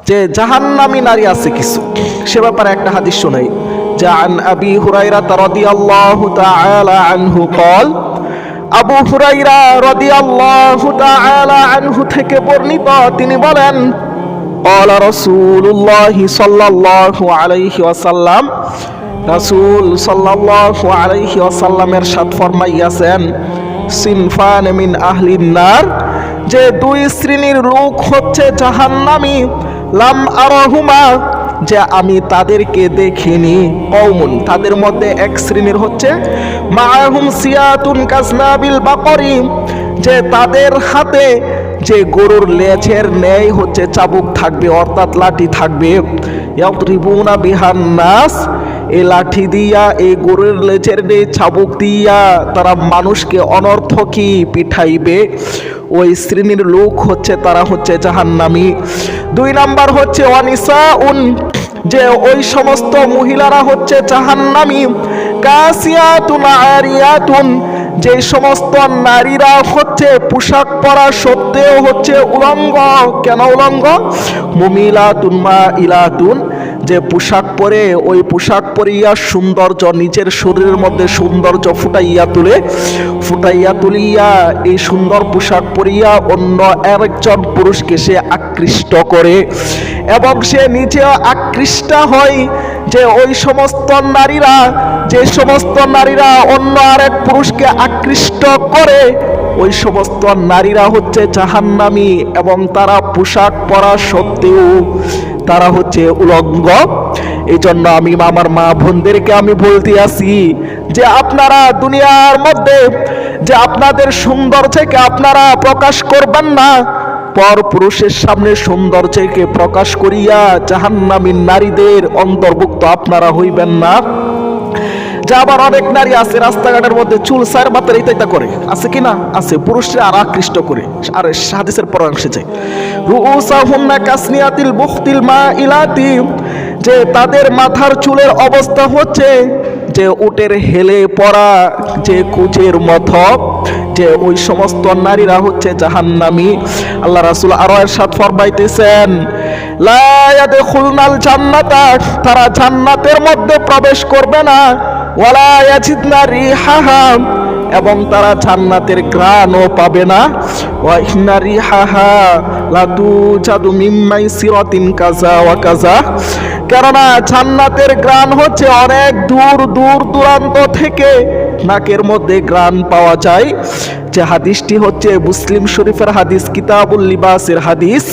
যে জাহান্নামী নারী আছে কিছু, সে ব্যাপারে একটা হাদিস শোনাই। জান আবি হুরায়রা রাদিয়াল্লাহু তাআলা আনহু قال, আবু হুরায়রা রাদিয়াল্লাহু তাআলা আনহু থেকে বর্ণিত, তিনি বলেন قال রাসূলুল্লাহ সাল্লাল্লাহু আলাইহি ওয়াসাল্লাম, রাসূল সাল্লাল্লাহু আলাইহি ওয়াসাল্লাম ইরশাদ ফরমাইয়াছেন, সিনফান মিন আহলিন নার, যে দুই শ্রেণীর লোক হচ্ছে জাহান্নামী, লাম আরাহুমা, যে আমি তাদেরকে দেখিনি, কওমুন, তাদের মধ্যে এক শ্রেণীর হচ্ছে মাআহুম সিয়াতুন কাসনাবিল বাকরি, যে তাদের হাতে যে গরুর লেজের ন্যায় হচ্ছে চাবুক থাকবে, অর্থাৎ লাঠি থাকবে, ইয়াদরিবুনা বিহান নাস, এই লাঠি দিয়া, এই গরুর লেজের ন্যায় চাবুক দিয়া তারা মানুষকে অনর্থকী পিঠাইবে। ওই শ্রেণীর লোক হচ্ছে তারা হচ্ছে জাহান্নামী। 2 নাম্বার হচ্ছে ওয়ানিসাউন, যে ওই সমস্ত মহিলারা হচ্ছে জাহান্নামী, কাসিয়াতুন আরিয়াতুন, যে সমস্ত নারীরা হচ্ছে পোশাক পরা সত্ত্বেও হচ্ছে উলঙ্গ। কেন উলঙ্গ? মুমিলাতুন মাইলাতুন, যে পোশাক পরে, ওই পোশাক পরিয়া সৌন্দর্য, নিজের শরীরের মধ্যে সৌন্দর্য ফুটাইয়া তুলিয়া এই সুন্দর পোশাক পরিয়া অন্য আরেকজন পুরুষকে সে আকৃষ্ট করে, এবং সে নিজে আকৃষ্ট হয়। যে ওই সমস্ত নারীরা, যে সমস্ত নারীরা অন্য আরেক পুরুষকে আকৃষ্ট করে, ওই সমস্ত নারীরা হচ্ছে জাহান্নামী, এবং তারা পোশাক পরা সত্ত্বেও তারা হচ্ছে উলঙ্গ। এই জন্য আমি আমার মা বোনদেরকে আমি বলতে আসি যে আপনারা দুনিয়ার মধ্যে যে আপনাদের সৌন্দর্যকে আপনারা প্রকাশ করবেন না, পর পুরুষের সামনে সৌন্দর্যকে প্রকাশ করিয়া জাহান্নামী নারীদের অন্তর্ভুক্ত আপনারা হইবেন না। যে আবার অনেক নারী আছে রাস্তাঘাটের মধ্যে চুল সার মাথার এইটা করে, আছে কিনা? আছে। পুরুষরা আর আকৃষ্ট করে, আর হাদিসের পরামর্শে যায় রুউসাহুন্না কাসনিয়াতিল বুখতিল মাইলাতি, যে তাদের মাথার চুলের অবস্থা হচ্ছে যে উটের হেলে পড়া যে কুচের মতো, যে ওই সমস্ত নারীরা হচ্ছে জাহান্নামী। আল্লাহ রাসূল আরো ইরশাদ ফরমাইতেছেন, লা ইয়াদখুলনাল জান্নাতা, তারা জান্নাতের মধ্যে প্রবেশ করবে না, ওয়ালা ইয়াজিদনা রিহাহা, এবং তারা জান্নাতের ঘ্রাণও পাবে না, ওয়া ইন্না রিহাহা লা তুজাদু মিন মাইসিরাতিন কাযা ওয়া কাযা, কেননা জান্নাতের ঘ্রাণ হচ্ছে অনেক দূর দূরান্ত থেকে নাকের মধ্যে ঘ্রাণ পাওয়া যায়। যে হাদিসটি হচ্ছে মুসলিম শরীফের হাদিস, কিতাবুল লিবাসের হাদিস।